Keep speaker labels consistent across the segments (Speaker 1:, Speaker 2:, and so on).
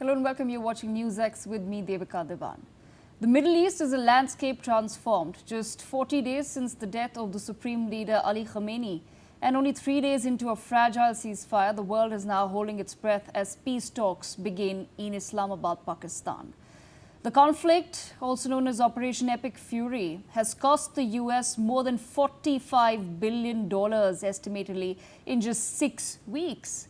Speaker 1: Hello and welcome. You're watching Newsx with me, Devika Devan. The Middle East is a landscape transformed. Just 40 days since the death of the Supreme Leader Ali Khamenei, and only 3 days into a fragile ceasefire, the world is now holding its breath as peace talks begin in Islamabad, Pakistan. The conflict, also known as Operation Epic Fury, has cost the US more than $45 billion estimatedly in just 6 weeks.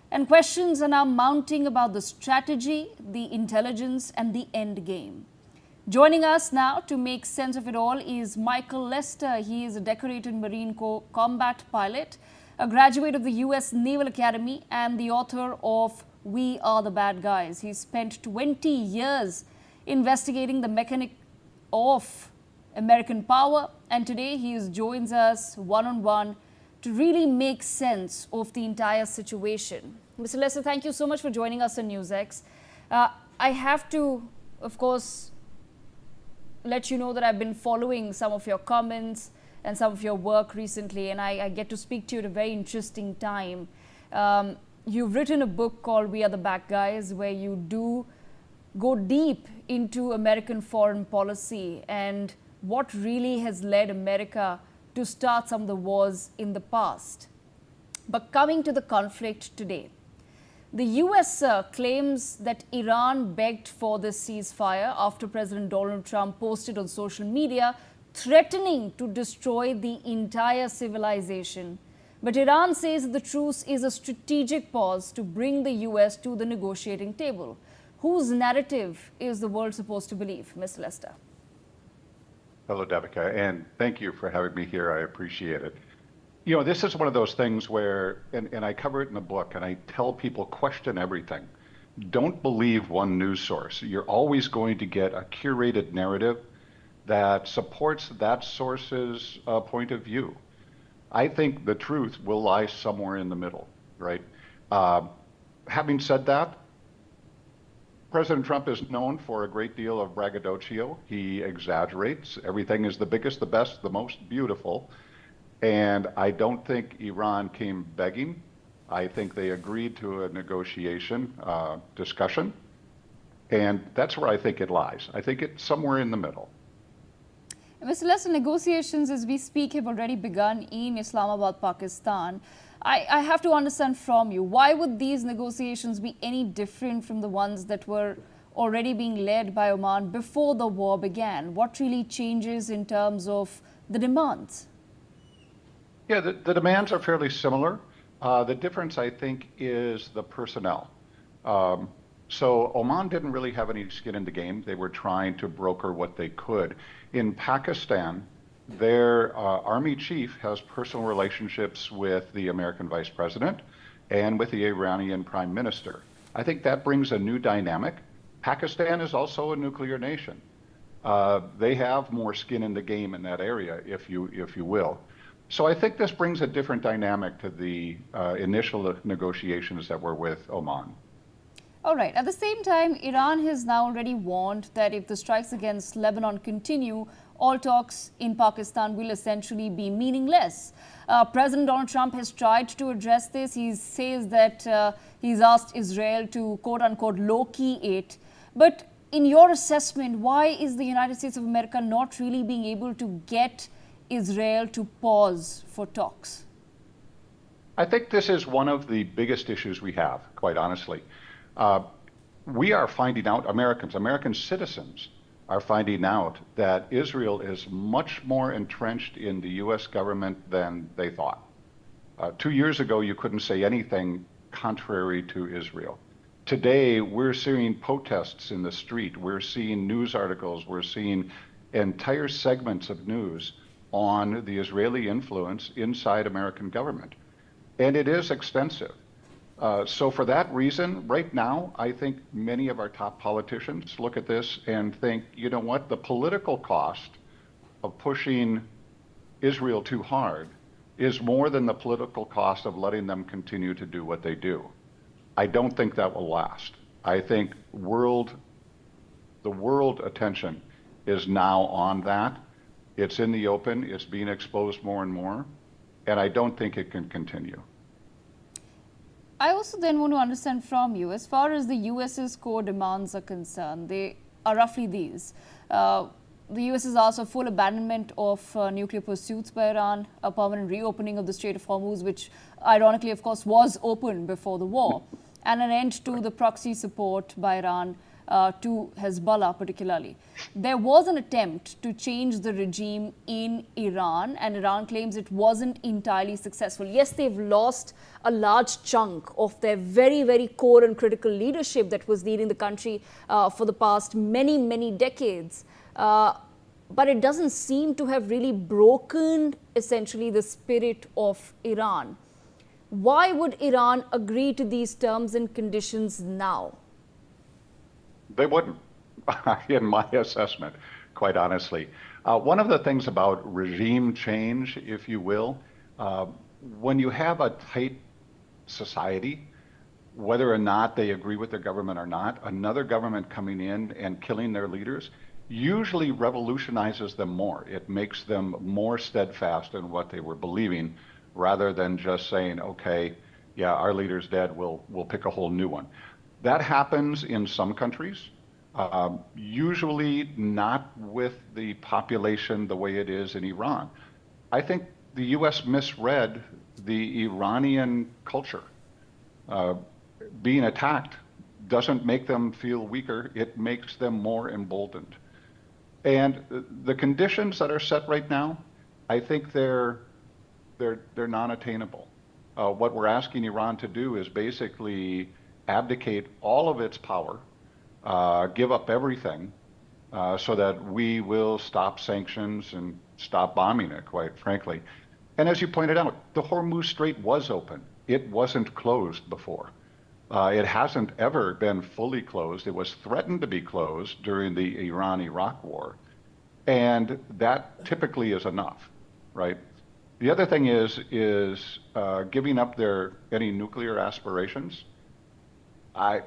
Speaker 1: And questions are now mounting about the strategy, the intelligence and the end game. Joining us now to make sense of it all is Micheal Lester. He is a decorated Marine Corps combat pilot, a graduate of the US Naval Academy and the author of We Are the Bad Guys. He spent 20 years investigating the mechanic of American power, and today he joins us one-on-one to really make sense of the entire situation. Mr. Lester, thank you so much for joining us on Newsx. I have to, of course, let you know that I've been following some of your comments and some of your work recently, and I get to speak to you at a very interesting time. You've written a book called We Are the Bad Guys, where you do go deep into American foreign policy and what really has led America to start some of the wars in the past. But coming to the conflict today, the US claims that Iran begged for this ceasefire after President Donald Trump posted on social media threatening to destroy the entire civilization. But Iran says the truce is a strategic pause to bring the US to the negotiating table. Whose narrative is the world supposed to believe, Ms. Lester?
Speaker 2: Hello, Devika, and thank you for having me here. I appreciate it. You know, this is one of those things where, and I cover it in the book, and I tell people question everything. Don't believe one news source. You're always going to get a curated narrative that supports that source's point of view. I think the truth will lie somewhere in the middle, right? Having said that, President Trump is known for a great deal of braggadocio. He exaggerates. Everything is the biggest, the best, the most beautiful. And I don't think Iran came begging. I think they agreed to a negotiation discussion. And that's where I think it lies. I think it's somewhere in the middle.
Speaker 1: Mr. Lester, negotiations as we speak have already begun in Islamabad, Pakistan. I have to understand from you, why would these negotiations be any different from the ones that were already being led by Oman before the war began? What really changes in terms of the demands?
Speaker 2: Yeah, the demands are fairly similar. The difference, I think, is the personnel. So Oman didn't really have any skin in the game. They were trying to broker what they could. In Pakistan, their army chief has personal relationships with the American vice president and with the Iranian prime minister. I think that brings a new dynamic. Pakistan is also a nuclear nation. They have more skin in the game in that area, if you will. So I think this brings a different dynamic to the initial negotiations that were with Oman.
Speaker 1: All right. At the same time, Iran has now already warned that if the strikes against Lebanon continue, all talks in Pakistan will essentially be meaningless. President Donald Trump has tried to address this. He says that he's asked Israel to quote-unquote low-key it. But in your assessment, why is the United States of America not really being able to get Israel to pause for talks?
Speaker 2: I think this is one of the biggest issues we have, quite honestly. We are finding out, American citizens are finding out that Israel is much more entrenched in the US government than they thought. 2 years ago, you couldn't say anything contrary to Israel. Today, we're seeing protests in the street. We're seeing news articles. We're seeing entire segments of news on the Israeli influence inside American government. And it is extensive. So for that reason, right now, I think many of our top politicians look at this and think, you know what, the political cost of pushing Israel too hard is more than the political cost of letting them continue to do what they do. I don't think that will last. I think the world attention is now on that. It's in the open, it's being exposed more and more, and I don't think it can continue.
Speaker 1: I also then want to understand from you, as far as the US's core demands are concerned, they are roughly these. The US has asked a full abandonment of nuclear pursuits by Iran, a permanent reopening of the Strait of Hormuz, which ironically, of course, was open before the war, and an end to the proxy support by Iran to Hezbollah particularly. There was an attempt to change the regime in Iran, and Iran claims it wasn't entirely successful. Yes, they've lost a large chunk of their very, very core and critical leadership that was leading the country for the past many, many decades. But it doesn't seem to have really broken, essentially, the spirit of Iran. Why would Iran agree to these terms and conditions now?
Speaker 2: They wouldn't, in my assessment, quite honestly. One of the things about regime change, if you will, when you have a tight society, whether or not they agree with their government or not, another government coming in and killing their leaders usually revolutionizes them more. It makes them more steadfast in what they were believing, rather than just saying, okay, yeah, our leader's dead, we'll pick a whole new one. That happens in some countries, usually not with the population the way it is in Iran. I think the US misread the Iranian culture. Being attacked doesn't make them feel weaker, it makes them more emboldened. And the conditions that are set right now, I think they're non-attainable. What we're asking Iran to do is basically abdicate all of its power, give up everything, so that we will stop sanctions and stop bombing it, quite frankly. And as you pointed out, the Hormuz Strait was open. It wasn't closed before. It hasn't ever been fully closed. It was threatened to be closed during the Iran-Iraq war. And that typically is enough, right? The other thing is giving up any nuclear aspirations.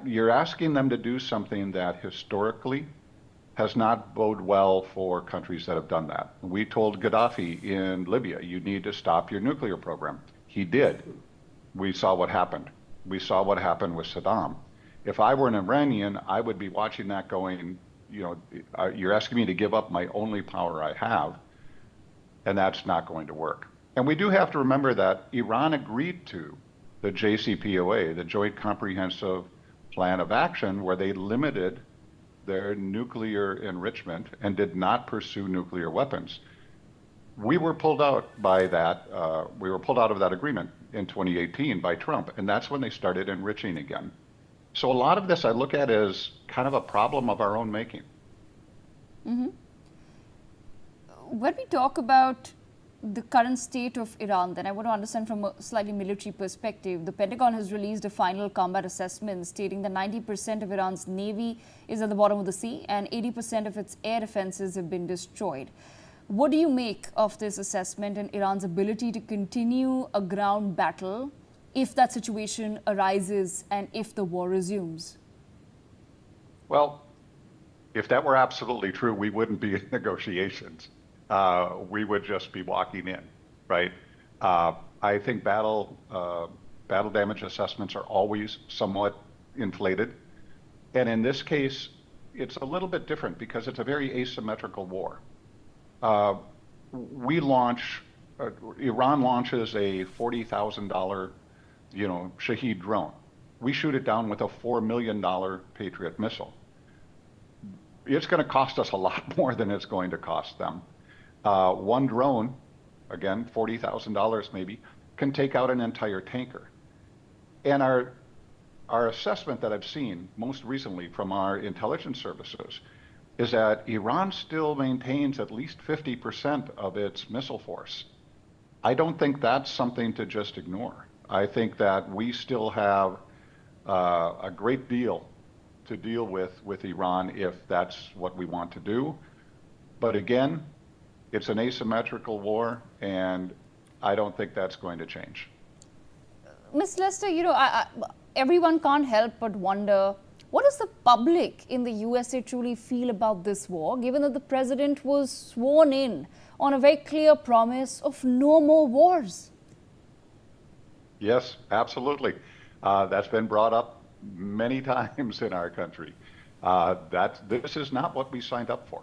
Speaker 2: You're asking them to do something that historically has not boded well for countries that have done that. We told Gaddafi in Libya, you need to stop your nuclear program. He did. We saw what happened. We saw what happened with Saddam. If I were an Iranian, I would be watching that going, you're asking me to give up my only power I have, and that's not going to work. And we do have to remember that Iran agreed to the JCPOA, the Joint Comprehensive Plan of Action, where they limited their nuclear enrichment and did not pursue nuclear weapons. We were pulled out by that. We were pulled out of that agreement in 2018 by Trump, and that's when they started enriching again. So a lot of this I look at as kind of a problem of our own making.
Speaker 1: Mm-hmm. When we talk about the current state of Iran, then I want to understand from a slightly military perspective. The Pentagon has released a final combat assessment stating that 90% of Iran's navy is at the bottom of the sea and 80% of its air defenses have been destroyed. What do you make of this assessment and Iran's ability to continue a ground battle if that situation arises and if the war resumes?
Speaker 2: Well, if that were absolutely true, we wouldn't be in negotiations. We would just be walking in, right? I think battle damage assessments are always somewhat inflated. And in this case, it's a little bit different because it's a very asymmetrical war. Iran launches a $40,000, Shahed drone. We shoot it down with a $4 million Patriot missile. It's going to cost us a lot more than it's going to cost them. One drone, again, $40,000 maybe, can take out an entire tanker. And our assessment that I've seen most recently from our intelligence services is that Iran still maintains at least 50% of its missile force. I don't think that's something to just ignore. I think that we still have a great deal to deal with Iran if that's what we want to do. But again, it's an asymmetrical war, and I don't think that's going to change.
Speaker 1: Ms. Lester, everyone can't help but wonder, what does the public in the USA truly feel about this war, given that the president was sworn in on a very clear promise of no more wars?
Speaker 2: Yes, absolutely. That's been brought up many times in our country. This is not what we signed up for.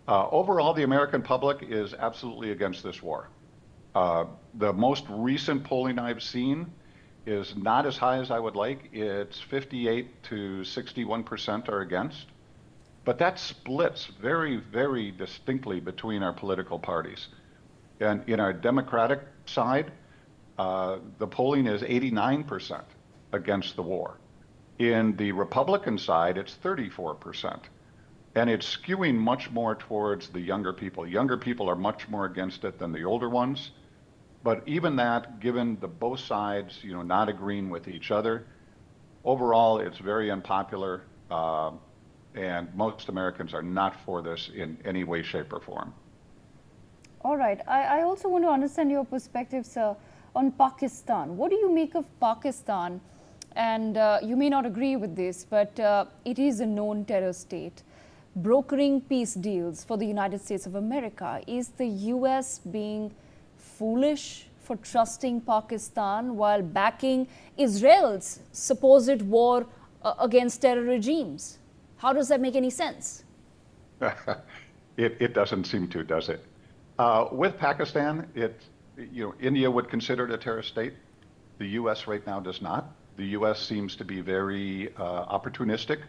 Speaker 2: Overall, the American public is absolutely against this war. The most recent polling I've seen is not as high as I would like. It's 58 to 61% are against. But that splits very, very distinctly between our political parties. And in our Democratic side, the polling is 89% against the war. In the Republican side, it's 34%. And it's skewing much more towards the younger people. Younger people are much more against it than the older ones. But even that, given the both sides, not agreeing with each other, overall, it's very unpopular. And most Americans are not for this in any way, shape, or form.
Speaker 1: All right. I also want to understand your perspective, sir, on Pakistan. What do you make of Pakistan? And you may not agree with this, but it is a known terror state, brokering peace deals for the United States of America. Is the U.S. being foolish for trusting Pakistan while backing Israel's supposed war against terror regimes? How does that make any sense?
Speaker 2: It doesn't seem to, does it? With Pakistan, India would consider it a terrorist state. The U.S. right now does not. The U.S. seems to be very opportunistic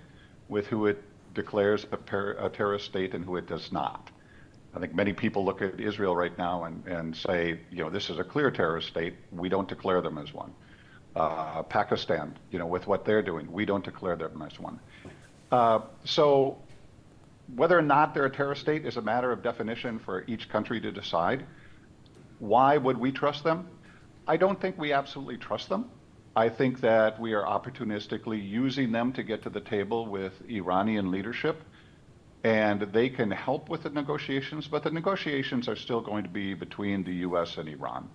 Speaker 2: with who it declares a terrorist state and who it does not. I think many people look at Israel right now and say, this is a clear terrorist state. We don't declare them as one. Pakistan, with what they're doing, we don't declare them as one. So whether or not they're a terrorist state is a matter of definition for each country to decide. Why would we trust them? I don't think we absolutely trust them. I think that we are opportunistically using them to get to the table with Iranian leadership, and they can help with the negotiations, but the negotiations are still going to be between the U.S. and Iran.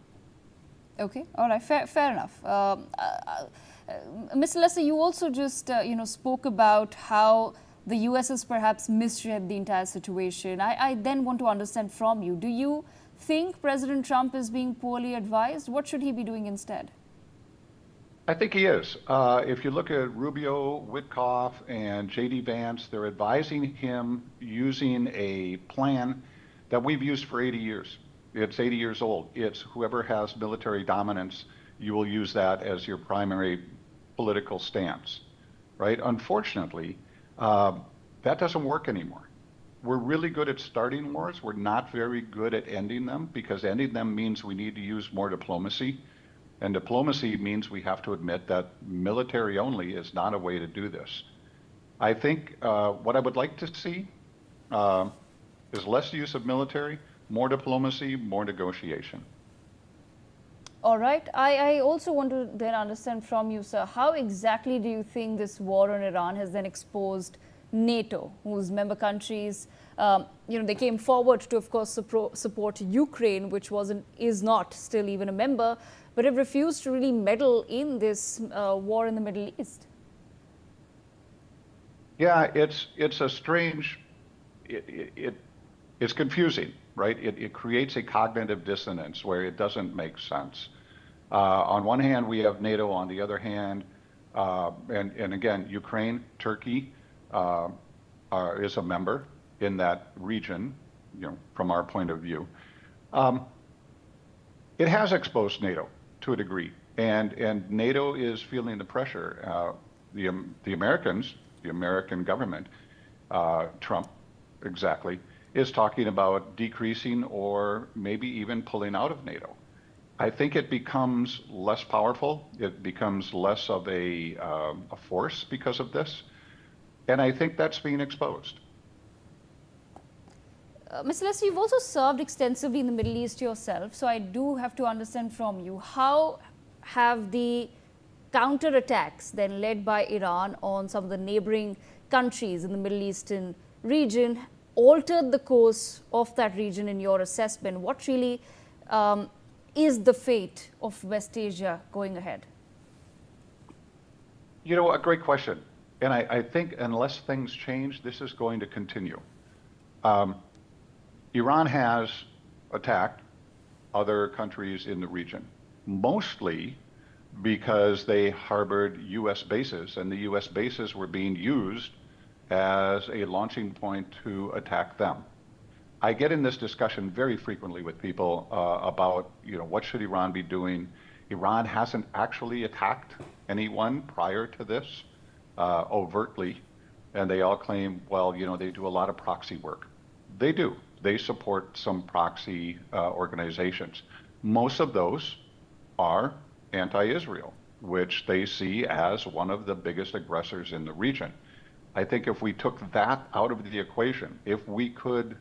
Speaker 1: Okay, all right, fair enough. Mr. Lesser, you also just spoke about how the U.S. has perhaps misread the entire situation. I then want to understand from you, do you think President Trump is being poorly advised? What should he be doing instead?
Speaker 2: I think he is. If you look at Rubio, Witkoff, and J.D. Vance, they're advising him using a plan that we've used for 80 years. It's 80 years old. It's whoever has military dominance, you will use that as your primary political stance, right? Unfortunately, that doesn't work anymore. We're really good at starting wars. We're not very good at ending them, because ending them means we need to use more diplomacy. And diplomacy means we have to admit that military only is not a way to do this. I think what I would like to see is less use of military, more diplomacy, more negotiation.
Speaker 1: All right. I also want to then understand from you, sir, how exactly do you think this war on Iran has then exposed NATO, whose member countries, they came forward to, of course, support Ukraine, which is not still even a member, but have refused to really meddle in this war in the Middle East?
Speaker 2: Yeah, it's a strange, it's confusing, right? It creates a cognitive dissonance where it doesn't make sense. On one hand, we have NATO. On the other hand, and again, Ukraine, Turkey is a member in that region, from our point of view. It has exposed NATO to a degree, and NATO is feeling the pressure. The Americans, the American government, Trump exactly, is talking about decreasing or maybe even pulling out of NATO. I think it becomes less powerful. It becomes less of a force because of this. And I think that's being exposed.
Speaker 1: Mr. Lesser, you've also served extensively in the Middle East yourself, so I do have to understand from you, how have the counterattacks then led by Iran on some of the neighboring countries in the Middle Eastern region altered the course of that region in your assessment? What really is the fate of West Asia going ahead?
Speaker 2: A great question. And I think unless things change, this is going to continue. Iran has attacked other countries in the region, mostly because they harbored U.S. bases, and the U.S. bases were being used as a launching point to attack them. I get in this discussion very frequently with people about, what should Iran be doing? Iran hasn't actually attacked anyone prior to this overtly, and they all claim, well, they do a lot of proxy work. They do. They support some proxy organizations. Most of those are anti-Israel, which they see as one of the biggest aggressors in the region. I think if we took that out of the equation, if we could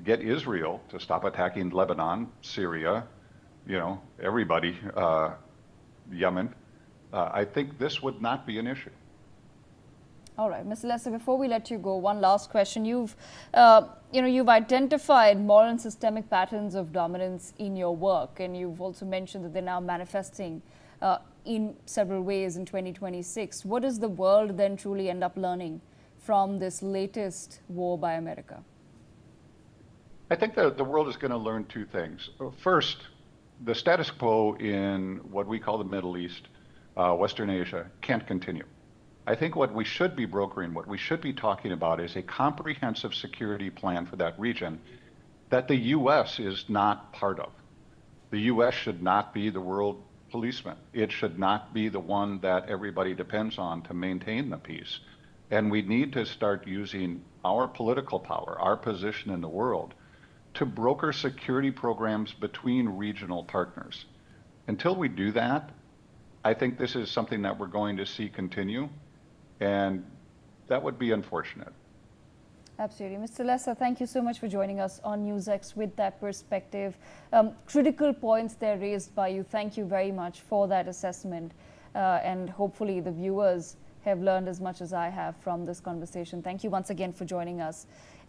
Speaker 2: get Israel to stop attacking Lebanon, Syria, everybody, Yemen, I think this would not be an issue.
Speaker 1: All right, Mr. Lesser, before we let you go, one last question. You've identified moral and systemic patterns of dominance in your work, and you've also mentioned that they're now manifesting in several ways in 2026. What does the world then truly end up learning from this latest war by America?
Speaker 2: I think the world is going to learn two things. First, the status quo in what we call the Middle East, Western Asia, can't continue. I think what we should be brokering, what we should be talking about is a comprehensive security plan for that region that the U.S. is not part of. The U.S. should not be the world policeman. It should not be the one that everybody depends on to maintain the peace. And we need to start using our political power, our position in the world, to broker security programs between regional partners. Until we do that, I think this is something that we're going to see continue. And that would be unfortunate.
Speaker 1: Absolutely. Mr. Lesser, thank you so much for joining us on Newsx with that perspective. Critical points there raised by you. Thank you very much for that assessment. And hopefully the viewers have learned as much as I have from this conversation. Thank you once again for joining us.